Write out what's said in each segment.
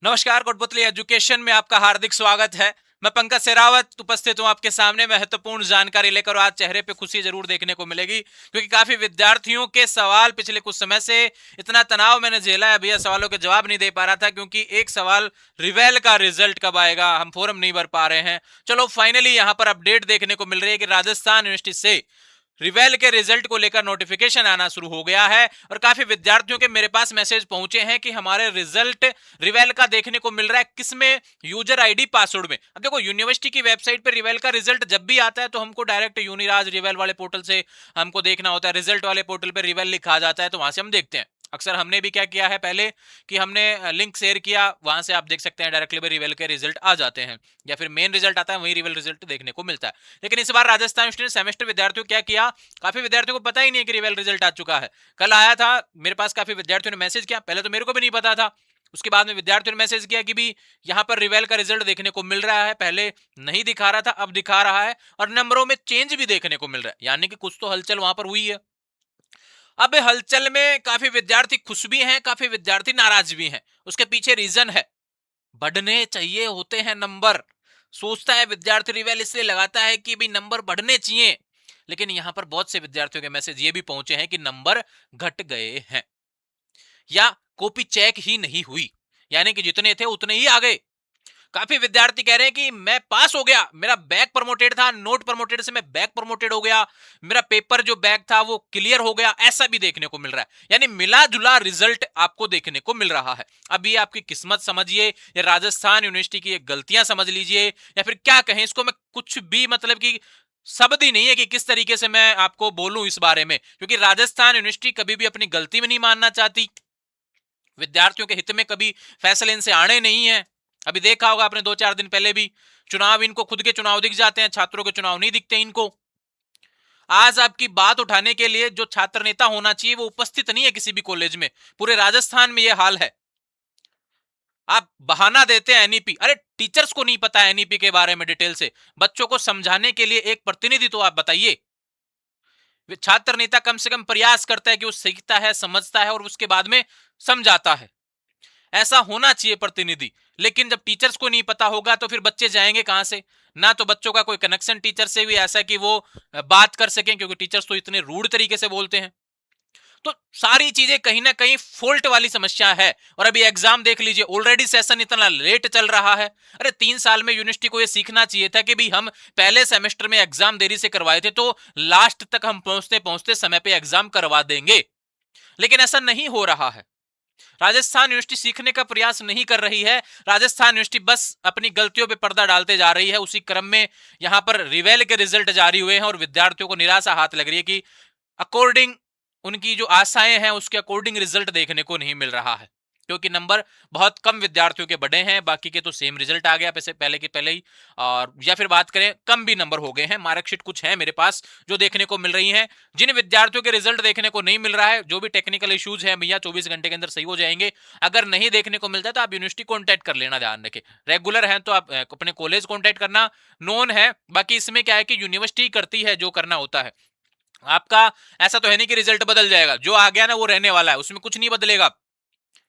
नमस्कार, कोटपुतली एजुकेशन में आपका हार्दिक स्वागत है। मैं पंकज सेरावत उपस्थित हूं आपके सामने महत्वपूर्ण जानकारी लेकर। आज चेहरे पे खुशी जरूर देखने को मिलेगी क्योंकि काफी विद्यार्थियों के सवाल पिछले कुछ समय से इतना तनाव मैंने झेला है, भैया सवालों के जवाब नहीं दे पा रहा था क्योंकि एक सवाल रिवेल का रिजल्ट कब आएगा, हम फॉर्म नहीं भर पा रहे हैं। चलो फाइनली यहां पर अपडेट देखने को मिल रही है कि राजस्थान यूनिवर्सिटी से रिवेल के रिजल्ट को लेकर नोटिफिकेशन आना शुरू हो गया है और काफी विद्यार्थियों के मेरे पास मैसेज पहुंचे हैं कि हमारे रिजल्ट रिवेल का देखने को मिल रहा है किसमें, यूजर आईडी पासवर्ड में। अब देखो, यूनिवर्सिटी की वेबसाइट पर रिवेल का रिजल्ट जब भी आता है तो हमको डायरेक्ट यूनिराज रिवेल वाले पोर्टल से हमको देखना होता है। रिजल्ट वाले पोर्टल पर रिवेल लिखा जाता है तो वहां से हम देखते हैं। अक्सर हमने भी क्या किया है पहले कि हमने लिंक शेयर किया, वहां से आप देख सकते हैं डायरेक्टली रिवेल के रिजल्ट आ जाते हैं या फिर मेन रिजल्ट आता है वही रिवेल रिजल्ट देखने को मिलता है। लेकिन इस बार राजस्थान स्टूडेंट सेमेस्टर विद्यार्थियों क्या किया, काफी विद्यार्थियों को पता ही नहीं है कि रिवेल रिजल्ट आ चुका है। कल आया था मेरे पास, काफी विद्यार्थियों ने मैसेज किया, पहले तो मेरे को भी नहीं पता था। उसके बाद में विद्यार्थियों ने मैसेज किया कि भी यहाँ पर रिवेल का रिजल्ट देखने को मिल रहा है, पहले नहीं दिखा रहा था अब दिखा रहा है और नंबरों में चेंज भी देखने को मिल रहा है, यानी कि कुछ तो हलचल वहां पर हुई है। अब हलचल में काफी विद्यार्थी खुश भी हैं, काफी विद्यार्थी नाराज भी हैं। उसके पीछे रीजन है, बढ़ने चाहिए होते हैं नंबर। सोचता है विद्यार्थी रिवेल इसलिए लगाता है कि भी नंबर बढ़ने चाहिए, लेकिन यहां पर बहुत से विद्यार्थियों के मैसेज ये भी पहुंचे हैं कि नंबर घट गए हैं या कॉपी चेक ही नहीं हुई, यानी कि जितने थे उतने ही आ गए। काफी विद्यार्थी कह रहे हैं कि मैं पास हो गया, मेरा बैक प्रमोटेड था, नोट प्रमोटेड से मैं बैक प्रमोटेड हो गया, मेरा पेपर जो बैक था वो क्लियर हो गया, ऐसा भी देखने को मिल रहा है। यानी मिला जुला रिजल्ट आपको देखने को मिल रहा है। अब ये आपकी किस्मत समझिए या राजस्थान यूनिवर्सिटी की गलतियां समझ लीजिए या फिर क्या कहें इसको, मैं कुछ भी मतलब कि शब्द ही नहीं है कि किस तरीके से मैं आपको बोलूं इस बारे में, क्योंकि राजस्थान यूनिवर्सिटी कभी भी अपनी गलती में नहीं मानना चाहती। विद्यार्थियों के हित में कभी फैसले इनसे आने नहीं है। अभी देखा होगा आपने 2-4 दिन पहले भी चुनाव, इनको खुद के चुनाव दिख जाते हैं, छात्रों के चुनाव नहीं दिखते इनको। आज आपकी बात उठाने के लिए जो छात्र नेता होना चाहिए वो उपस्थित नहीं है किसी भी कॉलेज में। पूरे राजस्थान में यह हाल है। आप बहाना देते हैं एनईपी, अरे टीचर्स को नहीं पता एनईपी के बारे में डिटेल से, बच्चों को समझाने के लिए एक प्रतिनिधि तो आप बताइए। छात्र नेता कम से कम प्रयास करता है कि वो सीखता है, समझता है और उसके बाद में समझाता है। ऐसा होना चाहिए प्रतिनिधि। लेकिन जब टीचर्स को नहीं पता होगा तो फिर बच्चे जाएंगे कहां से? ना तो बच्चों का कोई कनेक्शन टीचर से भी ऐसा कि वो बात कर सकें, क्योंकि टीचर्स तो इतने रूड तरीके से बोलते हैं। तो सारी चीजें कहीं ना कहीं फॉल्ट वाली समस्या है। और अभी एग्जाम देख लीजिए, ऑलरेडी सेशन इतना लेट चल रहा है। अरे 3 साल में यूनिवर्सिटी को यह सीखना चाहिए था कि भी हम पहले सेमेस्टर में एग्जाम देरी से करवाए थे तो लास्ट तक हम पहुंचते पहुंचते समय पे एग्जाम करवा देंगे, लेकिन ऐसा नहीं हो रहा है। राजस्थान यूनिवर्सिटी सीखने का प्रयास नहीं कर रही है। राजस्थान यूनिवर्सिटी बस अपनी गलतियों पे पर्दा डालते जा रही है। उसी क्रम में यहां पर रिवेल के रिजल्ट जारी हुए हैं और विद्यार्थियों को निराशा हाथ लग रही है कि अकॉर्डिंग उनकी जो आशाएं हैं उसके अकॉर्डिंग रिजल्ट देखने को नहीं मिल रहा है, क्योंकि नंबर बहुत कम विद्यार्थियों के बढ़े हैं, बाकी के तो सेम रिजल्ट आ गया पहले के पहले ही। और या फिर बात करें कम भी नंबर हो गए हैं। मार्कशीट कुछ है मेरे पास जो देखने को मिल रही हैं। जिन विद्यार्थियों के रिजल्ट देखने को नहीं मिल रहा है, जो भी टेक्निकल इश्यूज है भैया 24 घंटे के अंदर सही हो जाएंगे। अगर नहीं देखने को मिलता है तो आप यूनिवर्सिटी कॉन्टैक्ट कर लेना, ध्यान रखें। रेगुलर है तो आप अपने कॉलेज कॉन्टैक्ट करना, नॉन है बाकी इसमें क्या है कि यूनिवर्सिटी करती है जो करना होता है। आपका ऐसा तो है नहीं कि रिजल्ट बदल जाएगा, जो आ गया ना वो रहने वाला है, उसमें कुछ नहीं बदलेगा।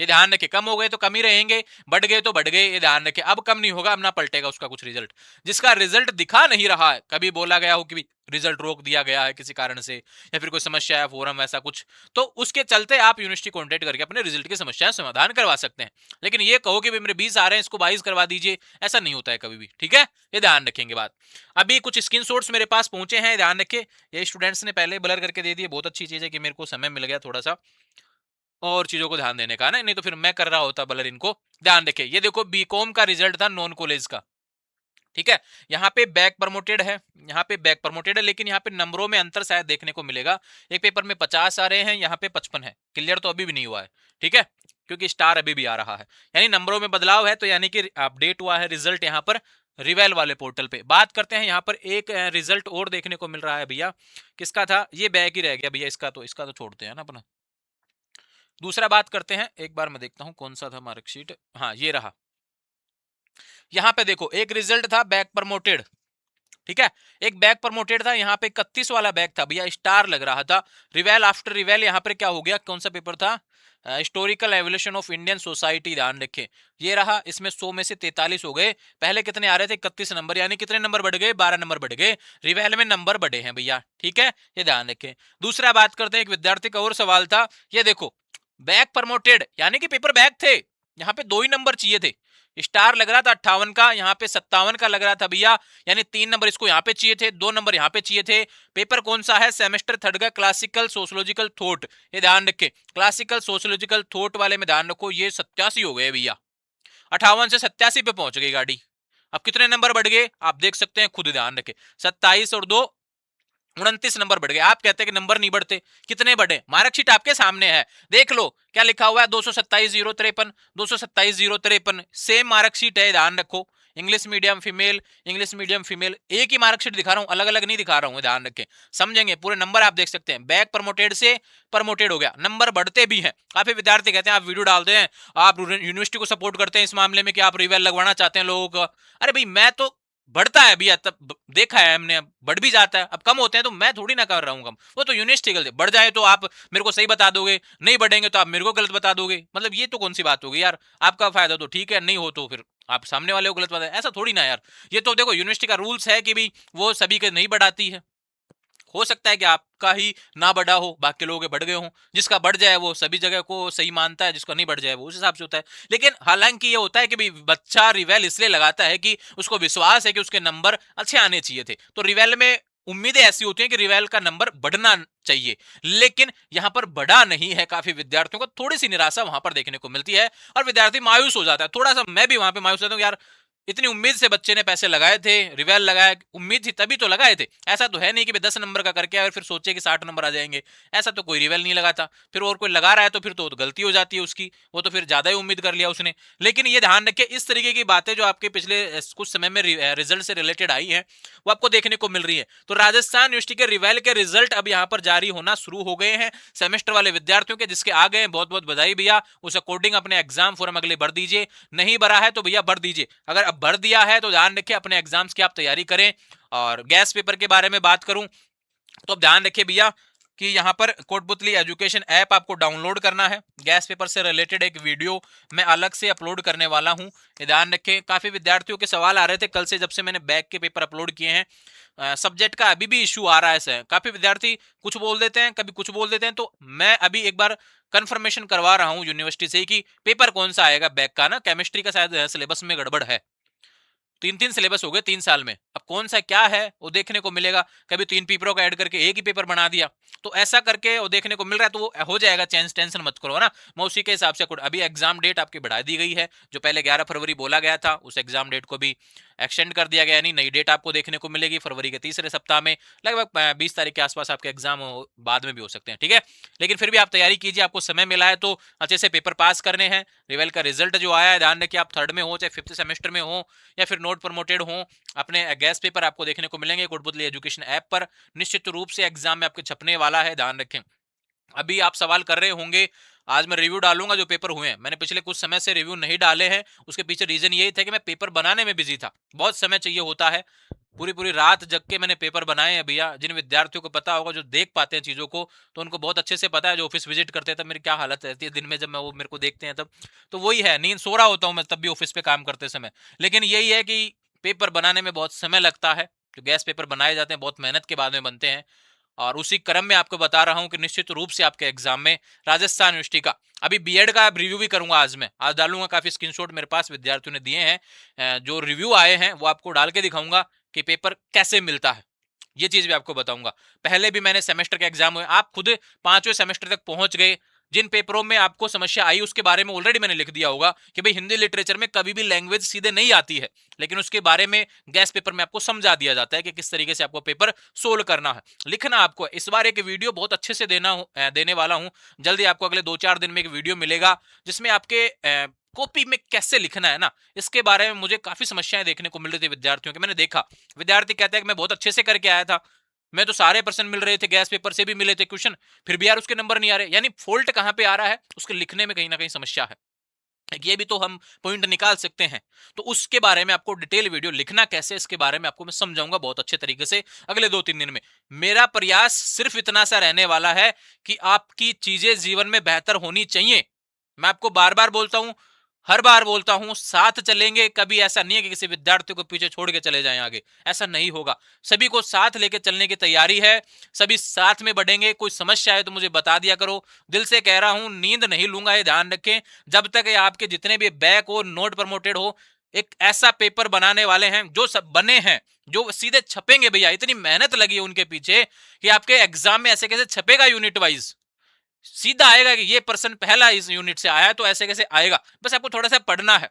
ये ध्यान रखे, कम हो गए तो कम ही रहेंगे, बढ़ गए तो बढ़ गए, ये ध्यान रखे। अब कम नहीं होगा, अब ना पलटेगा उसका कुछ रिजल्ट। जिसका रिजल्ट दिखा नहीं रहा है, कभी बोला गया हो कि रिजल्ट रोक दिया गया है किसी कारण से या फिर कोई समस्या है फोरम ऐसा कुछ, तो उसके चलते आप यूनिवर्सिटी कॉन्टेक्ट करके अपने रिजल्ट की समस्या समाधान करवा सकते हैं। लेकिन ये कहो कि मेरे 20 आ रहे हैं इसको 22 करवा दीजिए, ऐसा नहीं होता है कभी भी, ठीक है। ये ध्यान रखेंगे बात। अभी कुछ स्क्रीनशॉट्स मेरे पास पहुंचे हैं, ध्यान रखे। ये स्टूडेंट्स ने पहले ब्लर करके दे दिए, बहुत अच्छी चीज है कि मेरे को समय मिल गया थोड़ा सा और चीजों को ध्यान देने का ना, नहीं तो फिर मैं कर रहा होता ब्लर इनको। ध्यान रखे, ये देखो बीकॉम का रिजल्ट था नॉन कॉलेज का, ठीक है। यहाँ पे बैक प्रमोटेड है, यहाँ पे बैक प्रमोटेड है, लेकिन यहाँ पे नंबरों में अंतर शायद देखने को मिलेगा। एक पेपर में 50 आ रहे हैं, यहाँ पे 55 है। क्लियर तो अभी भी नहीं हुआ है, ठीक है, क्योंकि स्टार अभी भी आ रहा है। यानी नंबरों में बदलाव है, तो यानी कि अपडेट हुआ है रिजल्ट यहाँ पर रिवेल वाले पोर्टल पे। बात करते हैं यहाँ पर एक रिजल्ट और देखने को मिल रहा है भैया, किसका था, ये बैक ही रह गया भैया, इसका तो छोड़ते हैं ना अपना। दूसरा बात करते हैं, एक बार मैं देखता हूं कौन सा था मार्कशीट। हाँ ये रहा। यहां पे देखो एक रिजल्ट था बैक प्रमोटेड, ठीक है। एक बैक प्रमोटेड था, यहाँ पे 31 वाला बैक था भैया, स्टार लग रहा था। रिवेल आफ्टर रिवेल यहाँ पर क्या हो गया, कौन सा पेपर था, historical evolution of Indian society, ध्यान रखें ये रहा। इसमें 100 में से 43 हो गए, पहले कितने आ रहे थे 31 नंबर, यानी कितने नंबर बढ़ गए 12 नंबर बढ़ गए, रिवेल में नंबर बढ़े हैं भैया, ठीक है, ये ध्यान रखें। दूसरा बात करते हैं, एक विद्यार्थी का और सवाल था, ये देखो बैक प्रमोटेड यानी कि पेपर बैक थे, यहाँ पे 2 ही नंबर चाहिए थे, स्टार लग रहा था 58 का, यहाँ पे 57 का लग रहा था भैया, यानी 3 नंबर इसको यहाँ पे चाहिए थे, 2 नंबर यहाँ पे चाहिए थे। पेपर कौन सा है, सेमेस्टर थर्ड का क्लासिकल सोशियोलॉजिकल थॉट, ये ध्यान रखे, क्लासिकल सोशियोलॉजिकल थॉट वाले में ध्यान रखो, ये 87 हो गए भैया, 58 से 87 पे पहुंच गई गाड़ी। अब कितने नंबर बढ़ गए आप देख सकते हैं, खुद ध्यान रखे, 27 और 2 29 नंबर बढ़ गए। आप कहते हैं कि नंबर नहीं बढ़ते, कितने बढ़े, मार्कशीट आपके सामने है, देख लो क्या लिखा हुआ है, 227,053, 227,053 सेम मार्कशीट है, ध्यान रखो। इंग्लिश मीडियम फीमेल एक ही मार्कशीट दिखा रहा हूं, अलग अलग नहीं दिखा रहा हूं, ध्यान रखें, समझेंगे। पूरे नंबर आप देख सकते हैं, बैक प्रमोटेड से प्रमोटेड हो गया, नंबर बढ़ते भी हैं। काफी विद्यार्थी कहते हैं आप वीडियो डालते हैं, आप यूनिवर्सिटी को सपोर्ट करते हैं इस मामले में कि आप रिवेल लगवाना चाहते हैं लोगों का। अरे भाई मैं तो बढ़ता है भैया, तब देखा है हमने, बढ़ भी जाता है, अब कम होते हैं तो मैं थोड़ी ना कर रहा हूँ कम, वो तो यूनिवर्सिटी गलती, बढ़ जाए तो आप मेरे को सही बता दोगे, नहीं बढ़ेंगे तो आप मेरे को गलत बता दोगे, मतलब ये तो कौन सी बात होगी यार, आपका फायदा तो ठीक है, नहीं हो तो फिर आप सामने वाले को गलत बता, ऐसा थोड़ी ना यार। ये तो देखो यूनिवर्सिटी का रूल्स है कि भाई वो सभी के नहीं बढ़ाती है, हो सकता है कि आपका ही ना बढ़ा हो, बाकी लोगों के बढ़ गए हों, जिसका बढ़ जाए वो सभी जगह को सही मानता है, जिसका नहीं बढ़ जाए वो उस हिसाब से होता है। लेकिन हालांकि ये होता है कि बच्चा रिवेल इसलिए लगाता है कि उसको विश्वास है कि उसके नंबर अच्छे आने चाहिए थे, तो रिवेल में उम्मीदें ऐसी होती हैं कि रिवेल का नंबर बढ़ना चाहिए, लेकिन यहां पर बढ़ा नहीं है। काफी विद्यार्थियों को थोड़ी सी निराशा वहां पर देखने को मिलती है और विद्यार्थी मायूस हो जाता है थोड़ा सा, मैं भी वहां पे मायूस होता हूँ यार, इतनी उम्मीद से बच्चे ने पैसे लगाए थे, रिवेल लगाया, उम्मीद थी तभी तो लगाए थे, ऐसा तो है नहीं कि 10 नंबर का करके और फिर सोचे कि 60 नंबर आ जाएंगे, ऐसा तो कोई रिवेल नहीं लगाता। फिर और कोई लगा रहा है तो फिर तो गलती हो जाती है उसकी, वो तो फिर ज्यादा ही उम्मीद कर लिया उसने। लेकिन ये ध्यान रखिए, इस तरीके की बातें जो आपके पिछले कुछ समय में रिजल्ट से रिलेटेड आई है वो आपको देखने को मिल रही है। तो राजस्थान यूनिवर्सिटी के रिवेल के रिजल्ट अब यहाँ पर जारी होना शुरू हो गए हैं सेमेस्टर वाले विद्यार्थियों के, जिसके आ गए हैं बहुत बहुत बधाई भैया, उस अकॉर्डिंग अपने एग्जाम फॉर्म अगले भर दीजिए, नहीं भरा है तो भैया भर दीजिए, अगर अब भर दिया है तो ध्यान रखिए अपने एग्जाम्स की आप तैयारी करें। और गैस पेपर के बारे में बात करूं तो अब ध्यान रखिए भैया कि यहाँ पर कोटपुतली एजुकेशन ऐप आपको डाउनलोड करना है, गैस पेपर से रिलेटेड एक वीडियो मैं अलग से अपलोड करने वाला हूँ, ये ध्यान रखें। काफी विद्यार्थियों के सवाल आ रहे थे कल से जब से मैंने बैक के पेपर अपलोड किए हैं, सब्जेक्ट का अभी भी इशू आ रहा है सर, काफी विद्यार्थी कुछ बोल देते हैं कभी कुछ बोल देते हैं, तो मैं अभी एक बार कंफर्मेशन करवा रहा हूँ यूनिवर्सिटी से कि पेपर कौन सा आएगा बैक का ना, केमिस्ट्री का शायद सिलेबस में गड़बड़ है, 3 सिलेबस हो गए 3 साल में, अब कौन सा क्या है वो देखने को मिलेगा, कभी 3 पेपरों का ऐड करके एक ही पेपर बना दिया, तो ऐसा करके वो देखने को मिल रहा है, तो वो हो जाएगा चेंज, टेंशन मत करो ना। मैं उसी के हिसाब से अभी एग्जाम डेट आपकी बढ़ा दी गई है, जो पहले 11 फरवरी बोला गया था उस एग्जाम डेट को भी एक्सटेंड कर दिया गया, नहीं नई डेट आपको देखने को मिलेगी फरवरी के तीसरे सप्ताह में, लगभग 20 तारीख के आसपास आपके एग्जाम बाद में भी हो सकते हैं, ठीक है। लेकिन फिर भी आप तैयारी कीजिए, आपको समय मिला है तो अच्छे से पेपर पास करने हैं। रिवेल का रिजल्ट जो आया है ध्यान रखिए, आप थर्ड में हो चाहे 5th सेमेस्टर में हो या फिर नोट प्रमोटेड हो, अपने गैस पेपर आपको देखने को मिलेंगे कोटपुतली एजुकेशन ऐप पर, निश्चित रूप से एग्जाम में आपके छपने वाला है, ध्यान रखें। अभी आप सवाल कर रहे होंगे, आज मैं रिव्यू डालूंगा जो पेपर हुए हैं, मैंने पिछले कुछ समय से रिव्यू नहीं डाले हैं, उसके पीछे रीजन यही था कि मैं पेपर बनाने में बिजी था, बहुत समय चाहिए होता है, पूरी पूरी रात जग के मैंने पेपर बनाए हैं भैया। जिन विद्यार्थियों को पता होगा जो देख पाते हैं चीजों को, तो उनको बहुत अच्छे से पता है, जो ऑफिस विजिट करते हैं तब मेरी क्या हालत रहती है दिन में, जब मैं वो मेरे को देखते हैं तब, तो वही है, नींद सो रहा होता हूँ मैं तब भी ऑफिस पे काम करते समय। लेकिन यही है कि पेपर बनाने में बहुत समय लगता है, जो गैस पेपर बनाए जाते हैं बहुत मेहनत के बाद में बनते हैं, और उसी क्रम में आपको बता रहा हूं कि निश्चित रूप से आपके एग्जाम में राजस्थान यूनिवर्सिटी का, अभी बीएड का रिव्यू भी करूंगा, आज डालूंगा, काफी स्क्रीनशॉट मेरे पास विद्यार्थियों ने दिए हैं, जो रिव्यू आए हैं वो आपको डाल के दिखाऊंगा कि पेपर कैसे मिलता है, ये चीज भी आपको बताऊंगा। पहले भी मैंने सेमेस्टर के एग्जाम हुए, आप खुद 5वें सेमेस्टर तक पहुंच गए, जिन पेपरों में आपको समस्या आई उसके बारे में ऑलरेडी मैंने लिख दिया होगा कि भाई हिंदी लिटरेचर में कभी भी लैंग्वेज सीधे नहीं आती है, लेकिन उसके बारे में गैस पेपर में आपको समझा दिया जाता है कि किस तरीके से आपको पेपर सोल्व करना है, लिखना आपको। इस बार एक वीडियो बहुत अच्छे से देने वाला हूं, जल्दी आपको अगले 2-4 दिन में एक वीडियो मिलेगा जिसमें आपके कॉपी में कैसे लिखना है ना, इसके बारे में मुझे काफी समस्याएं देखने को मिल रही थी विद्यार्थियों के, मैंने देखा विद्यार्थी कहते हैं कि मैं बहुत अच्छे से करके आया था, मैं तो सारे पर्सन मिल रहे थे, गैस पेपर से भी मिले थे क्वेश्चन, फिर भी यार उसके नंबर नहीं आ रहे, यानी फॉल्ट कहां पे आ रहा है, उसके लिखने में कहीं ना कहीं समस्या है, ये भी तो हम पॉइंट निकाल सकते हैं। तो उसके बारे में आपको डिटेल वीडियो लिखना कैसे, इसके बारे में आपको मैं समझाऊंगा बहुत अच्छे तरीके से अगले 2-3 दिन में। मेरा प्रयास सिर्फ इतना सा रहने वाला है कि आपकी चीजें जीवन में बेहतर होनी चाहिए, मैं आपको बार बार बोलता हूं, हर बार बोलता हूं, साथ चलेंगे। कभी ऐसा नहीं है कि किसी विद्यार्थी को पीछे छोड़ के चले जाएं आगे, ऐसा नहीं होगा। सभी को साथ लेके चलने की तैयारी है, सभी साथ में बढ़ेंगे। कोई समस्या है तो मुझे बता दिया करो। दिल से कह रहा हूं, नींद नहीं लूंगा, ये ध्यान रखें। जब तक ये आपके जितने भी बैक हो, नोट प्रमोटेड हो, एक ऐसा पेपर बनाने वाले हैं, जो सब बने हैं, जो सीधे छपेंगे भैया। इतनी मेहनत लगी है उनके पीछे कि आपके एग्जाम में ऐसे कैसे छपेगा यूनिट वाइज, सीधा आएगा कि ये पर्सन पहला इस यूनिट से आया तो ऐसे कैसे आएगा। बस आपको थोड़ा सा पढ़ना है।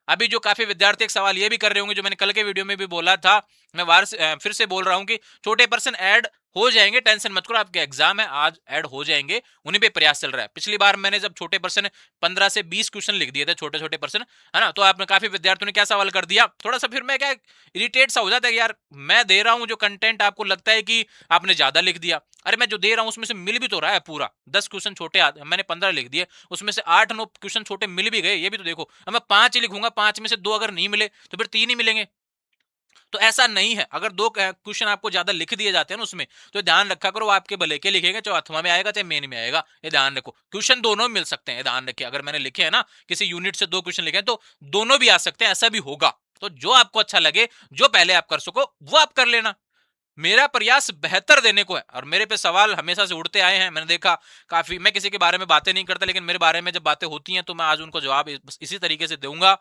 अभी जो काफी विद्यार्थी एक सवाल ये भी कर रहे होंगे, जो मैंने कल के वीडियो में भी बोला था, मैं फिर से बोल रहा हूं कि छोटे पर्सन ऐड हो जाएंगे, टेंशन मत करो। आपके एग्जाम है, आज ऐड हो जाएंगे, उन्हीं पे प्रयास चल रहा है। पिछली बार मैंने जब छोटे पर्सन 15 से 20 क्वेश्चन लिख दिए थे, छोटे छोटे पर्सन, है ना, तो आपने काफी विद्यार्थियों ने क्या सवाल कर दिया, थोड़ा सा फिर मैं क्या इरिटेट सा हो जाता है कि यार मैं दे रहा हूं जो कंटेंट, आपको लगता है कि आपने ज्यादा लिख दिया। अरे मैं जो दे रहा हूं उसमें से मिल भी तो रहा है पूरा। 10 क्वेश्चन छोटे मैंने 15 लिख दिए, उसमें से 8-9 क्वेश्चन छोटे मिल भी गए, ये भी तो देखो। अब मैं 5 ही लिखूंगा, 5 में से 2 अगर नहीं मिले तो फिर 3 ही मिलेंगे। तो ऐसा नहीं है, अगर 2 क्वेश्चन आपको ज्यादा लिख दिए जाते हैं ना उसमें, तो ध्यान रखा करो, वो आपके भले के लिखेंगे, चाहे अथवा में आएगा चाहे मेन में आएगा, ये ध्यान रखो। क्वेश्चन दोनों मिल सकते हैं, ध्यान रखिए। अगर मैंने लिखे हैं ना, किसी यूनिट से 2 क्वेश्चन लिखे हैं, तो दोनों भी आ सकते हैं, ऐसा भी होगा। तो जो आपको अच्छा लगे, जो पहले आप कर सको, वो आप कर लेना। मेरा प्रयास बेहतर देने को है, और मेरे पे सवाल हमेशा से उड़ते आए हैं। मैंने देखा काफी, मैं किसी के बारे में बातें नहीं करता, लेकिन मेरे बारे में जब बातें होती हैं तो मैं आज उनको जवाब इसी तरीके से दूंगा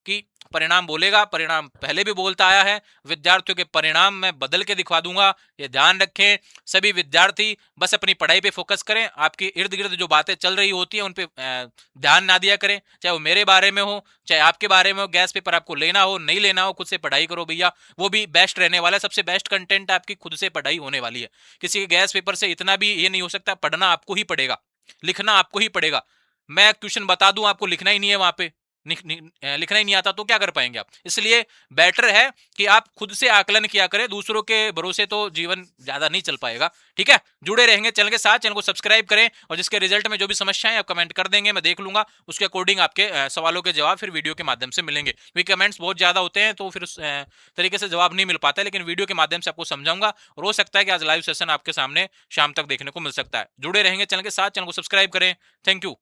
कि परिणाम बोलेगा, परिणाम पहले भी बोलता आया है, विद्यार्थियों के परिणाम मैं बदल के दिखा दूंगा। ये ध्यान रखें। सभी विद्यार्थी बस अपनी पढ़ाई पे फोकस करें। आपके इर्द गिर्द जो बातें चल रही होती हैं उन पे ध्यान ना दिया करें, चाहे वो मेरे बारे में हो, चाहे आपके बारे में हो। गैस पेपर आपको लेना हो नहीं लेना हो, खुद से पढ़ाई करो भैया, वो भी बेस्ट रहने वाला है। सबसे बेस्ट कंटेंट आपकी खुद से पढ़ाई होने वाली है। किसी के गैस पेपर से इतना भी ये नहीं हो सकता। पढ़ना आपको ही पड़ेगा, लिखना आपको ही पड़ेगा। मैं क्वेश्चन बता दूं, आपको लिखना ही नहीं है वहां पे, लिखना ही नहीं आता तो क्या कर पाएंगे आप। इसलिए बेटर है कि आप खुद से आकलन किया करें, दूसरों के भरोसे तो जीवन ज्यादा नहीं चल पाएगा। ठीक है, जुड़े रहेंगे चैनल के साथ, चैनल को सब्सक्राइब करें, और जिसके रिजल्ट में जो भी समस्याएं आप कमेंट कर देंगे, मैं देख लूंगा, उसके अकॉर्डिंग आपके सवालों के जवाब फिर वीडियो के माध्यम से मिलेंगे। क्योंकि कमेंट्स बहुत ज्यादा होते हैं तो फिर उस तरीके से जवाब नहीं मिल पाता है, लेकिन वीडियो के माध्यम से आपको समझाऊंगा। और हो सकता है कि आज लाइव सेशन आपके सामने शाम तक देखने को मिल सकता है। जुड़े रहेंगे चैनल के साथ, चैनल को सब्सक्राइब करें। Thank you.